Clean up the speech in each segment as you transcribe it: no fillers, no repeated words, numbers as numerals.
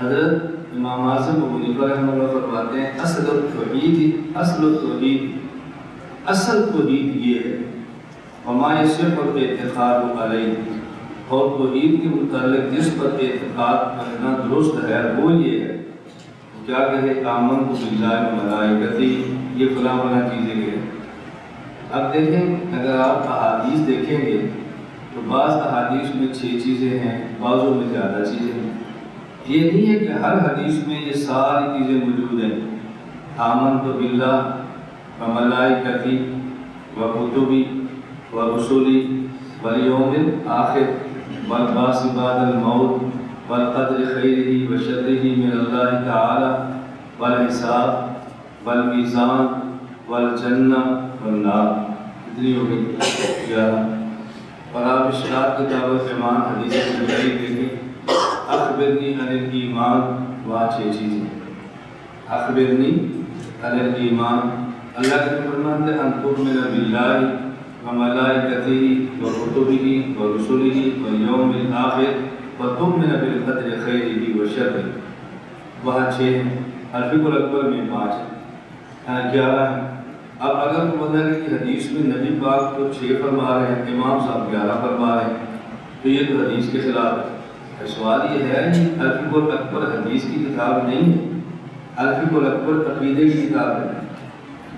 حضرت امام اعظم ابو حنیفہ رحمہ اللہ فرماتے ہیں اصل التوحید اصل توحید یہ ہے وما یصح الاعتقاد علیہ، اور توحید کے متعلق جس پر اعتقاد کرنا درست ہے وہ یہ ہے کیا کہے آمنت باللہ و ملائکتہ، یہ فلاں فلاں چیزیں کہ اب دیکھیں اگر آپ احادیث دیکھیں گے تو بعض احادیث میں 6 چیزیں ہیں، بعضوں میں زیادہ چیزیں ہیں۔ یہ نہیں ہے کہ ہر حدیث میں یہ ساری چیزیں موجود ہیں، آمنت باللہ و ملائکتہ و کتبہ و رسلہ والیوم الآخر والبعث بعد الموت والقدر خیرہ و شرہ من اللہ تعالی والحساب والمیزان والجنہ والنار، اتنی ہو گئی 11۔ اور آپ اشراق کتاب ایمان حدیث نبوی دیکھیں، اخبرنی عن الایمان، وہاں 6 چیزیں، اخبرنی عن الایمان، اللہ کے فرماتے ہیں ان تؤمن باللہ و ملائکتہ و کتبہ و رسلہ والیوم الآخر و تؤمن بالقدر خیرہ و شرہ، وہاں 6 ہیں۔ الفقہ الاکبر میں 5 ہیں، 11 ہیں۔ اب اگر وہ بندہ کہ حدیث میں نبی پاک تو 6 فرما رہے ہیں، امام صاحب 11 فرما رہے ہیں، تو یہ تو حدیث کے خلاف ہے۔ سوال یہ ہے کہ الفقہ الاکبر حدیث کی کتاب نہیں ہے، الفقہ الاکبر عقیدے کی کتاب ہے۔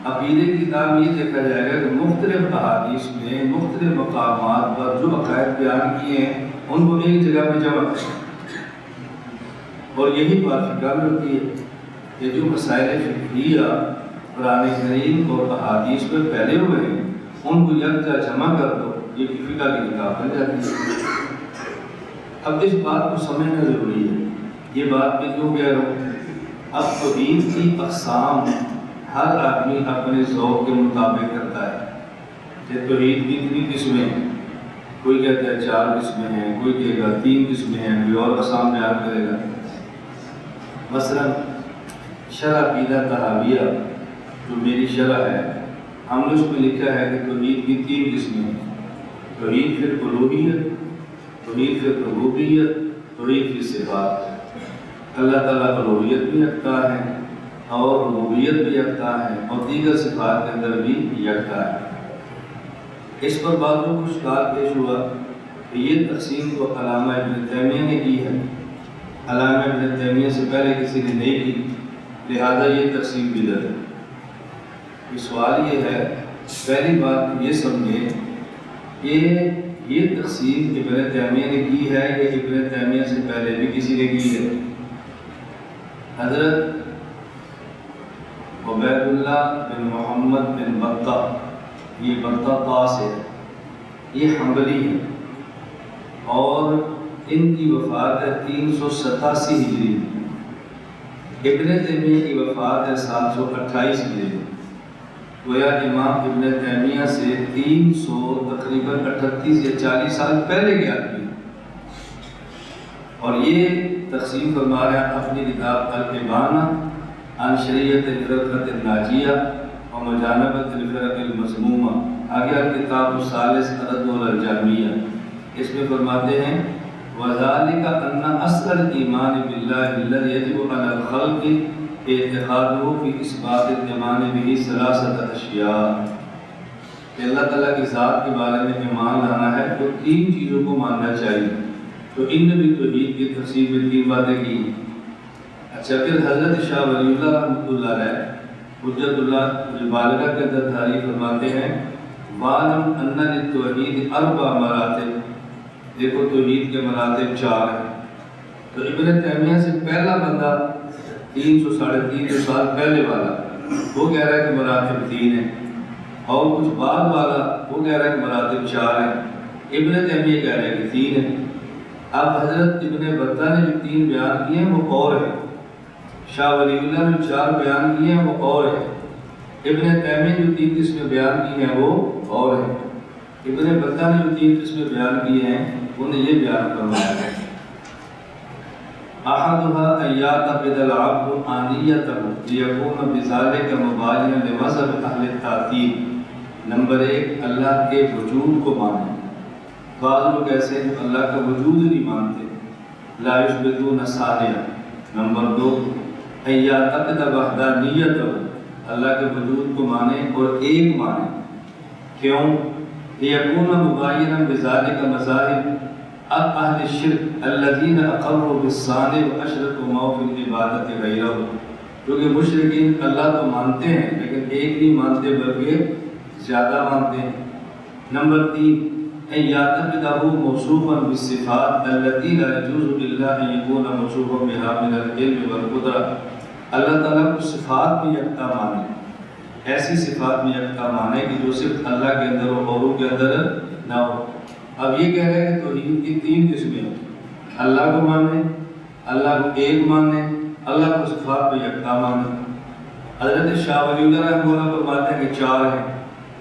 عقیدے کی کتاب یہ دیکھا جائے گا کہ مختلف احادیث میں مختلف مقامات پر جو عقائد بیان کیے ہیں ان کو ایک جگہ پہ جمع کریں، اور یہی بات فقہ میں ہوتی ہے کہ جو مسائل فقہیہ قرآن کریم اور احادیث میں پھیلے ہوئے ہیں ان کو یکجا جمع کر دو، یہ فقہ کی کتاب بن جاتی ہے۔ اب اس بات کو سمجھنا ضروری ہے، یہ بات میں کیوں کہہ رہا ہوں؟ اب توحید کی اقسام ہر آدمی اپنے ذوق کے مطابق کرتا ہے کہ توحید کی کتنی قسمیں ہیں، کوئی کہتا ہے 4 قسمیں ہیں، کوئی کہے گا 3 قسمیں ہیں، کوئی اور اقسام بیان کرے گا۔ مثلا شرح عقیدہ طحاویہ جو میری شرح ہے، ہم نے اس میں لکھا ہے کہ توحید کی 3 قسمیں ہیں، توحید فی الالوہیت، توحید فی الربوبیت، توحید فی الصفات۔ اللہ تعالیٰ الوہیت بھی رکھتا ہے اور ربوبیت بھی رکھتا ہے اور دیگر صفات کے اندر بھی یکتا ہے۔ اس پر بعضوں کو اشکال پیش ہوا کہ یہ تقسیم تو علامہ ابن تیمیہ نے کی ہے، علامہ ابن تیمیہ سے پہلے کسی نے نہیں کی، لہذا یہ تقسیم بدعت ہے۔ سوال یہ ہے، پہلی بات یہ سمجھیں کہ یہ تقسیم ابن تیمیہ نے کی ہے یا ابن تیمیہ سے پہلے بھی کسی نے کی ہے؟ حضرت عبید اللہ بن محمد بن بطہ، یہ بطہ طاس ہے، یہ حنبلی ہے اور ان کی وفات ہے 387 ہجری میں۔ ابن تیمیہ کی وفات ہے 728 ہجری میں، گویا امام ابن تیمیہ سے 300 تقریباً 38 یا 40 سال پہلے کے آدمی، اور یہ تقسیم فرما رہے ہیں اپنی کتاب الابانہ عن شریعت الفرقۃ الناجیہ و مجانبۃ الفرق المذمومہ، آگے کتاب الثالث الرد الجامعہ، اس میں فرماتے ہیں وذالک ان اصل الایمان باللہ الذی یجب علی الخلق اعتقادہ فی اثبات الایمان بہ ثلاثۃ اشیاء، کہ اللہ تعالیٰ کی ذات کے بارے میں ایمان لانا ہے تو 3 چیزوں کو ماننا چاہیے، تو ان نے بھی توحید کی تفسیر میں 3 باتیں کی۔ اچھا، پھر حضرت شاہ ولی اللہ رحمۃ اللہ علیہ حجت اللہ البالغہ کے اندر تعریف فرماتے ہیں وَعْلَمْ أَنَّ لِلتَّوْحِيدِ 4 مراتب، دیکھو توحید کے مراتب 4 ہیں۔ تو ابن تیمیہ سے پہلا بندہ 300 ساڑھے 300 سال پہلے والا وہ کہہ رہا ہے کہ مراتب 3 ہیں، اور کچھ بعد والا وہ کہہ رہا ہے کہ مراتب 4 ہیں، ابن تیمیہ کہہ رہے ہیں کہ 3 ہیں۔ اب حضرت ابن بطہ نے جو 3 بیان کیے ہیں وہ اور ہیں، شاہ ولی اللہ نے 4 بیان کیے ہیں وہ اور ہیں، ابن تیمیہ جو 3 قسمیں بیان کی ہیں وہ اور ہیں، ابن بطہ نے جو 3 قسمیں بیان کیے ہیں انہوں نے یہ بیان کروایا ہے۔ احدها ان يعتقد العبد آنیتہ لیکون بذلک مباینًا لمذہب اہل التعطیل، نمبر 1 اللہ کے وجود کو مانے۔ بعض لوگ ایسے ہیں جو اللہ کا وجود نہیں مانتے، لا یثبتون صانعا، نمبر 2 یعتقد وحدانیت، اللہ کے وجود کو مانے اور ایک مانے. کیوں؟ لیکون مباینا بذالک مذاہب اہل الشرک الذین اقروا بالصانع واشرکوا معه فی العبادۃ غیرہ. کیونکہ مشرکین اللہ تو مانتے ہیں لیکن ایک نہیں مانتے بلکہ زیادہ مانتے ہیں. نمبر 3 یعتقدہ موصوفا بالصفات التي لا يجوز الا ان يكون موصوفا بها من العلم والقدرہ. اللہ تعالیٰ کو صفات میں یکتا مانے، ایسی صفات میں یکتا مانے کہ جو صرف اللہ کے اندر ہو اوروں کے اندر نہ ہو. اب یہ کہہ رہے ہیں کہ توحید کی 3 قسمیں ہیں. اللہ کو مانے، اللہ کو ایک مانے، اللہ کو صفات میں یکتا مانے. حضرت شاہ ولی اللہ رحمہ اللہ فرماتے ہیں کہ 4 ہیں،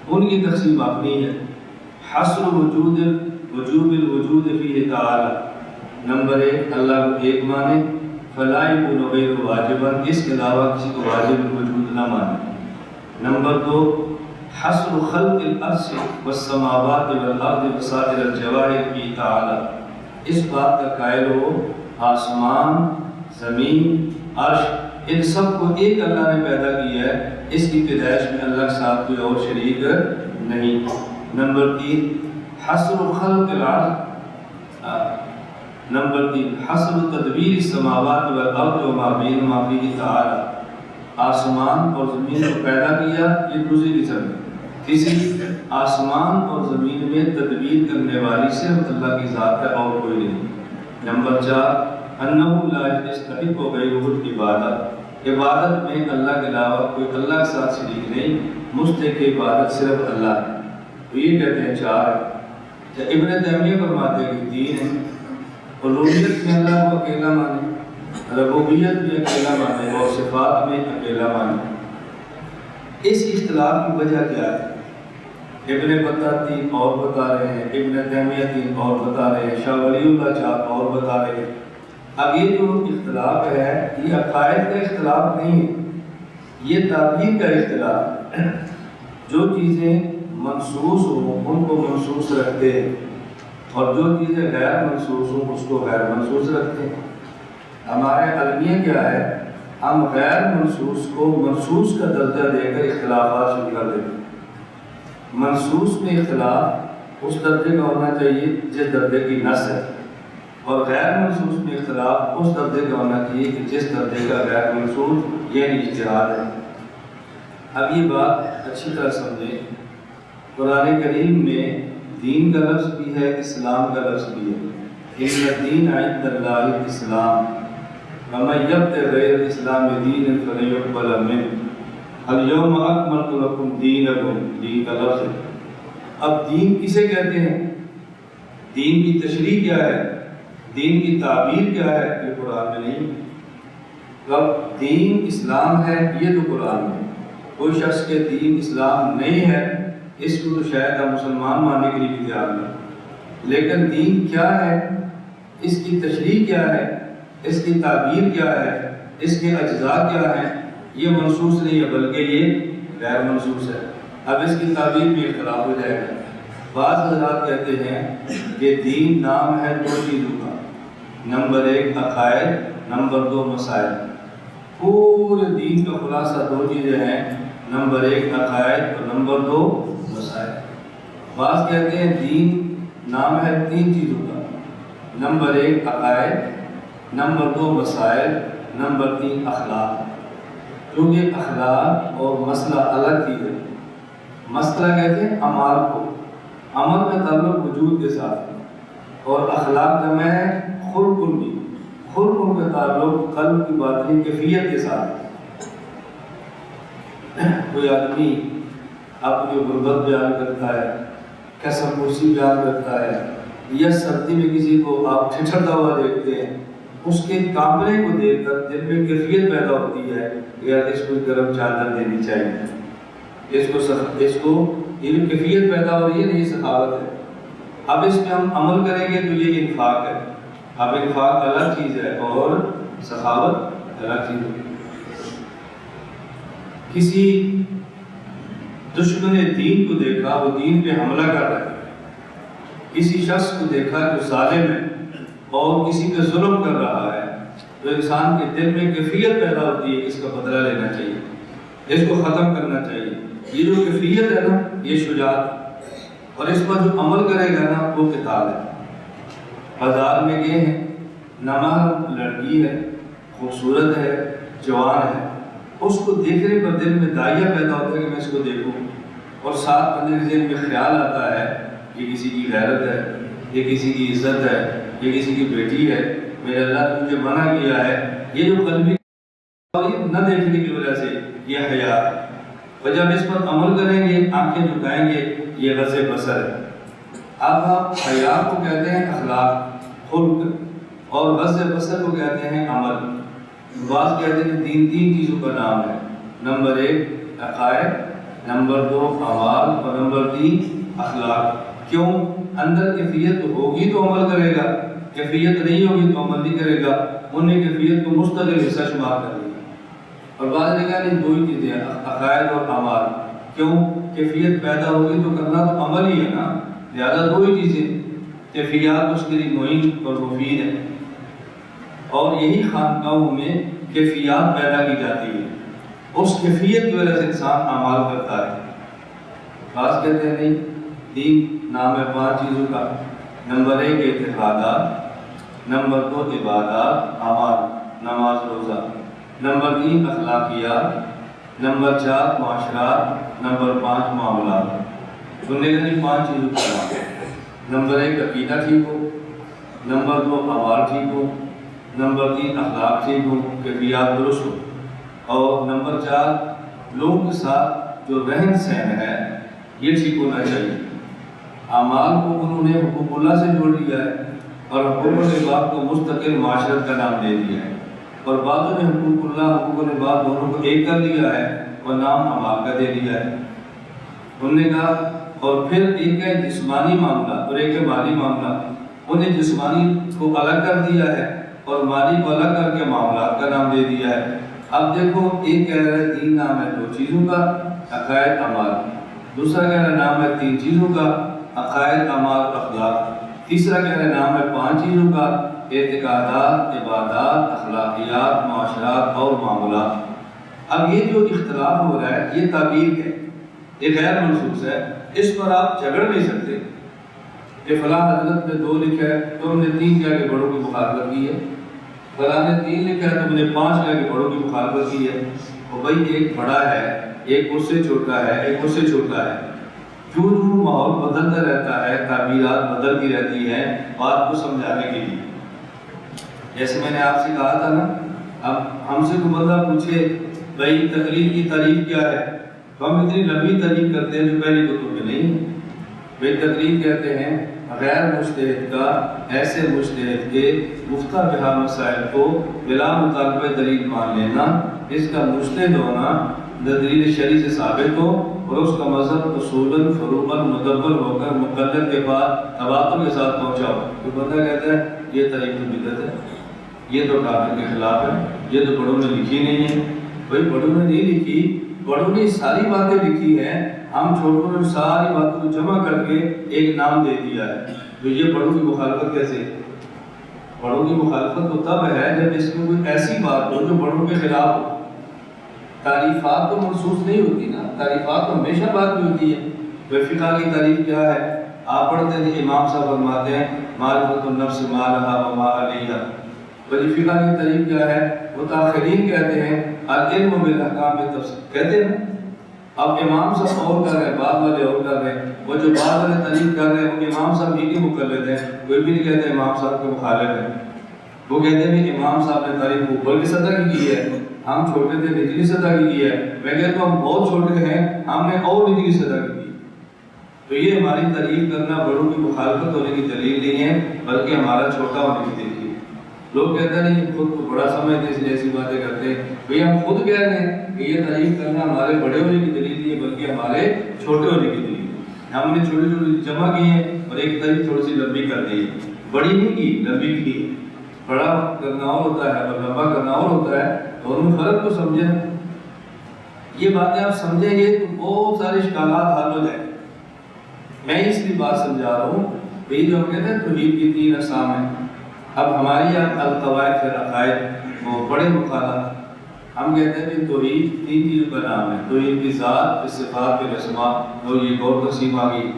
ان کی تقسیم اپنی ہے. حصر وجود الوجود فیہ تعالی. نمبر 1 اللہ کو ایک مانے، فلا یکون غیر واجبا، اس کے علاوہ کسی کو واجب الوجود نہ مانے. نمبر 2 حصر خلق الارض والسماوات والارض وسائر الجواہر فی تعالی. اس بات کا قائل ہو آسمان، زمین، عرش، ان سب کو ایک اللہ نے پیدا کیا ہے، اس کی پیدائش میں اللہ کے ساتھ کوئی اور شریک نہیں. نمبر 3 حصر خلق العرض. نمبر 3 حصر تدبیر السماوات والارض وما بینہما فیہ تعالی. آسمان اور زمین کو پیدا کیا، یہ دوسری قسم ہے. تیسری، آسمان اور زمین میں تدبیر کرنے والی صرف اللہ کی ذات ہے اور کوئی نہیں. نمبر 4 انہ لا یستحق غیرہ العبادۃ. عبادت میں اللہ کے علاوہ کوئی اللہ کے ساتھ شریک نہیں، مستحق عبادت صرف اللہ ہے. تو یہ کہتے ہیں 4 ہے. ابن تیمیہ فرماتے ہیں کہ 3 ہیں. الوہیت میں اللہ کو اکیلا مانے، ربوبیت میں اکیلا مانے اور صفات میں اکیلا مانے. اس اختلاف کی وجہ کیا ہے؟ ابن بطہ 3 اور بتا رہے ہیں، ابن تیمیہ 3 اور بتا رہے ہیں، شاہ ولی اللہ 4 اور بتا رہے ہیں. اب یہ جو اختلاف ہے یہ عقائد کا اختلاف نہیں ہے، یہ تعبیر کا اختلاف ہے. جو چیزیں منصوص ہوں ان کو منصوص رکھتے ہیں اور جو چیزیں غیر منصوص ہوں اس کو غیر منصوص رکھتے ہیں. ہمارے المیہ کیا ہے؟ ہم غیر منصوص کو منصوص کا درجہ دے کر اختلافات شروع کر دیتے ہیں. منصوص میں اختلاف اس درجے کا ہونا چاہیے جس درجے کی نص ہے، اور غیر منصوص میں اختلاف اس درجے کا ہونا چاہیے کہ جس درجے کا غیر منصوص یعنی اجتہاد ہے. اب یہ بات اچھی طرح سمجھیں. قرآن کریم میں دین کا لفظ بھی ہے، اسلام کا لفظ بھی ہے. ان الدین عند اللہ الاسلام ومن یبتغ غیر الاسلام دینا فلن یقبل منہ الیوم اکملت لکم دینکم. دین کا لفظ ہے. اب دین کسے کہتے ہیں؟ دین کی تشریح کیا ہے؟ دین کی تعبیر کیا ہے؟ یہ قرآن میں نہیں. اب دین اسلام ہے یہ تو قرآن میں. کوئی شخص کے دین اسلام نہیں ہے اس کو تو شاید آپ مسلمان ماننے کے لیے بھی تیار نہیں. لیکن دین کیا ہے، اس کی تشریح کیا ہے، اس کی تعبیر کیا ہے، اس کے اجزاء کیا ہیں، یہ منصوص نہیں ہے بلکہ یہ غیر منصوص ہے. اب اس کی تعبیر میں اختلاف ہو جائے گا. بعض حضرات کہتے ہیں کہ دین نام ہے 2 چیزوں کا. نمبر 1 عقائد، نمبر 2 مسائل. پورے دین کا خلاصہ 2 چیزیں ہیں، نمبر 1 عقائد اور نمبر 2 مسائل. بعض کہتے ہیں دین نام ہے 3 چیزوں کا. نمبر 1 عقائد، نمبر 2 مسائل، نمبر 3 اخلاق. کیونکہ اخلاق اور مسئلہ الگ چیز ہے. مسئلہ کہتے ہیں اعمال کو، عمل کا تعلق وجود کے ساتھ ہے، اور اخلاق کا میں خلق بھی، خلق کا تعلق قلب کی باطنی کیفیت کے ساتھ ہے. کوئی آدمی اپنی غربت بیان کرتا ہے، کیسا کرسی بیان کرتا ہے، یا سردی میں کسی کو آپ ٹھٹھرتا ہوا دیکھتے ہیں، اس کے کانپنے کو دیکھ کر دل میں کیفیت پیدا ہوتی ہے کہ یار اس کو گرم چادر دینی چاہیے، اس کو یہ کیفیت پیدا ہو رہی ہے، یہ سخاوت ہے. اب اس پہ ہم عمل کریں گے تو یہ انفاق ہے. اب انفاق الگ چیز ہے اور سخاوت الگ چیز ہے. کسی دشمن دین کو دیکھا وہ دین پہ حملہ کر رہا ہے، کسی شخص کو دیکھا جو ظالم ہے اور کسی پہ ظلم کر رہا ہے، تو انسان کے دل میں کیفیت پیدا ہوتی ہے، اس کا بدلہ لینا چاہیے، اس کو ختم کرنا چاہیے۔ یہ جو کیفیت ہے نا، یہ شجاعت، اور اس پر جو عمل کرے گا نا وہ قتال ہے۔ بازار میں گئے ہیں، نامحرم لڑکی ہے، خوبصورت ہے، جوان ہے، اس کو دیکھنے پر دل میں داعیہ پیدا ہوتا ہے کہ میں اس کو دیکھوں، اور ساتھ بندے کے ذہن میں خیال آتا ہے یہ کسی کی غیرت ہے، یہ کسی کی عزت ہے، یہ کسی کی بیٹی ہے، میرے اللہ نے مجھے منع کیا ہے۔ یہ جو قلبی نہ دیکھنے کی وجہ سے یہ حیا ہے، اور جب اس پر عمل کریں گے، آنکھیں جھکائیں گے، یہ غض بصر ہے۔ اب آپ حیا کو کہتے ہیں اخلاق، خلق، اور غض بصر کو کہتے ہیں عمل۔ بعض کہتے ہیں تین چیزوں کا نام ہے، نمبر 1 عقائد، نمبر 2 اعمال، اور نمبر 3 اخلاق۔ کیوں؟ اندر کیفیت ہوگی تو عمل کرے گا، کیفیت نہیں ہوگی تو عمل نہیں کرے گا۔ انہوں نے کیفیت کو مستقل حصہ شمار کر لیا، اور بعض نے کہا نہیں، دو ہی چیزیں ہیں، عقائد اور اعمال۔ کیوں؟ کیفیت پیدا ہوگی تو کرنا تو عمل ہی ہے نا، لہٰذا دو ہی چیزیں، کیفیات اس کے لیے معین اور مفید ہے، اور یہی خانقاہوں میں کیفیات پیدا کی جاتی ہے، اس کیفیت کی وجہ سے انسان اعمال کرتا ہے۔ بعض کہتے ہیں نہیں، دین نام ہے 5 چیزوں کا، نمبر 1 اعتقادات، نمبر 2 عبادات، اعمال، نماز روزہ، نمبر 3 اخلاقیات، نمبر 4 معاشرات، نمبر 5 معاملات۔ سننے کا نہیں 5 چیزوں کا نام ہے۔ نمبر 1 عقیدہ ٹھیک ہو، نمبر 2 اعمال ٹھیک ہو، نمبر 3 اخلاق ٹھیک ہو، کیفیات درست ہو، اور نمبر 4 لوگوں کے ساتھ جو رہن سہن ہے یہ ٹھیک ہونا چاہیے۔ اعمال کو انہوں نے حقوق اللہ سے جوڑ دیا ہے، اور حقوق العباد کو مستقل معاشرت کا نام دے دیا ہے، اور بعضوں نے حقوق اللہ حقوق العباد دونوں کو ایک کر لیا ہے اور نام اعمال کا دے دیا ہے۔ انہوں نے کہا، اور پھر ایک ہے جسمانی معاملہ اور ایک ہے مالی معاملہ، انہیں جسمانی کو الگ کر دیا ہے اور مالی کو الگ کر کے معاملات کا نام دے دیا ہے۔ اب دیکھو، ایک کہہ رہا ہے 3 نام ہے 2 چیزوں کا، عقائد اعمال، دوسرا کہہ رہا ہے نام ہے 3 چیزوں کا، عقائد اعمال اخلاق، تیسرا کہہ رہا ہے نام ہے 5 چیزوں کا، اعتقادات، عبادات، اخلاقیات، معاشرات اور معاملات۔ اب یہ جو اختلاف ہو رہا ہے یہ تعبیر ہے، یہ غیر منصوص ہے، اس پر آپ جھگڑ نہیں سکتے کہ فلاں حضرت نے 2 لکھا ہے تم نے 3 کہہ کے بڑوں کی مخالفت کی ہے، فلاں نے 3 لکھا ہے تم نے 5 کہہ کے بڑوں کی مخالفت کی ہے۔ اور بھائی ایک بڑا ہے، ایک اس سے چھوٹا ہے، ایک اس سے چھوٹا ہے، جو ماحول بدلتا رہتا ہے، تعبیرات بدلتی رہتی ہیں بات کو سمجھانے کے لیے۔ جیسے میں نے آپ سے کہا تھا نا، اب ہم سے کوئی بندہ پوچھے بھائی تقریر کی تعریف کیا ہے، تو ہم اتنی لمبی تعریف کرتے ہیں جو پہلی کتب میں نہیں ہے۔ بھائی تقریر کہتے ہیں غیر مجتہد کا ایسے مجتہد کے گفتہ بہا مسائل کو بلا مطالبہ دلیل مان لینا، اس کا مجتہد ہونا دلیل شرعی سے ثابت ہو، اور اس کا مذہب اصولاً فروعاً مدبر ہو کر مقلد کے بعد تواتر کے ساتھ پہنچا ہو۔ تو بندہ کہتا ہے یہ تعریف تو بدعت ہے، یہ تو کافر کے خلاف ہے، یہ تو بڑوں نے لکھی نہیں ہے۔ بھائی بڑوں نے نہیں لکھی، بڑوں نے ساری باتیں لکھی ہیں، ہم چھوٹوں نے ساری باتوں کو جمع کر کے ایک نام دے دیا ہے۔ تو یہ بڑوں کی مخالفت کیسے؟ بڑوں کی مخالفت تو تب ہے جب اس میں کوئی ایسی بات ہو جو بڑوں کے خلاف ہو۔ تعریفات تو منسوخ نہیں ہوتی نا، تعریفات تو ہمیشہ بات بھی ہوتی ہے۔ فقہ کی تعریف کیا ہے؟ آپ پڑھتے ہیں امام صاحب فرماتے ہیں معرفت النفس ما لہا وما علیہا۔ ولی فقہ کی تعریف کیا ہے؟ متاخرین کہتے ہیں العلم بالاحکام تفسیر، کہتے ہیں اب امام صاحب اور کر رہے ہیں، بعد والے اور کر رہے ہیں، وہ جو بعد والے تعریف کر رہے ہیں وہ امام صاحب ہی کے مقلد ہیں، کوئی بھی نہیں کہتے امام صاحب کے مخالف ہیں۔ وہ کہتے ہیں کہ امام صاحب نے تعریف اوپر کی سطح کی ہے، ہم چھوٹے تھے نچلی سطح کی ہے۔ میں کہتا ہوں ہم بہت چھوٹے ہیں، ہم نے اور نچلی سطح کی۔ تو یہ ہماری تعریف کرنا بڑوں کی مخالفت ہونے کی دلیل نہیں ہے، بلکہ ہمارا چھوٹا ہونے کی دلیل ہے۔ لوگ کہتے ہیں نہیں خود کو بڑا سمجھتے اس لیے ایسی باتیں کرتے ہیں۔ بھئی ہم خود کہہ رہے ہیں کہ یہ تعریف کرنا ہمارے بڑے ہونے کی دلیل نہیں ہے، بلکہ ہمارے چھوٹے ہونے کی دلیل ہے۔ ہم نے چھوٹی چھوٹی جمع کی ہیں اور ایک تعریف تھوڑی سی لمبی کر دی ہے، بڑی نہیں کی، لمبی کی۔ بڑا کرنا اور ہوتا ہے اور لمبا کرنا اور ہوتا ہے، دونوں میں فرق کو سمجھیں۔ یہ باتیں آپ سمجھیں گے تو بہت سارے اشکالات حل ہو جائیں۔ میں اس لیے بات سمجھا رہا ہوں کہ جو ہم کہتے ہیں توحید کی 3 اقسام ہیں۔ اب ہماری القواعد فی العقائد، وہ بڑے مخالف. ہم کہتے ہیں کہ توحید 3 چیزوں کا نام ہے. توحید کی ذات، پھر صفات، پھر اسماء، اور یہ اور تقسیم آ گئی.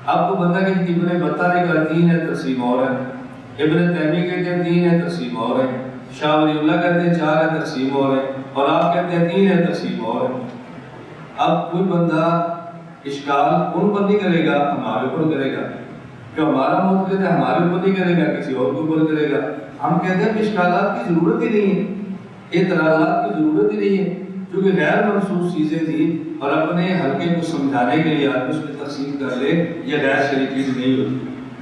اب تو بندہ کہ ابن بطہ نے کہا 3 ہے، تقسیم اور ہے. ابن تیمیہ کہتے ہیں 3 ہے، تقسیم اور ہے. شاہ ولی اللہ کہتے ہیں 4 ہے، تقسیم اور ہے. اور آپ کہتے ہیں 3 ہے، تقسیم اور ہے. اب کوئی بندہ اشکال ان پر نہیں کرے گا، ہمارے اوپر کرے گا. جو ہمارا معتقد ہے ہمارے اوپر نہیں کرے گا، کسی اور کے اوپر کرے گا. ہم کہتے ہیں کہ اشکالات کی ضرورت ہی نہیں ہے، اعتراضات کی ضرورت ہی نہیں ہے، کیونکہ غیر منصوص چیزیں تھیں اور اپنے حلقے کو سمجھانے کے لیے آپ اس میں تقسیم کر لے، یہ غیر شرعی چیز نہیں ہوتی.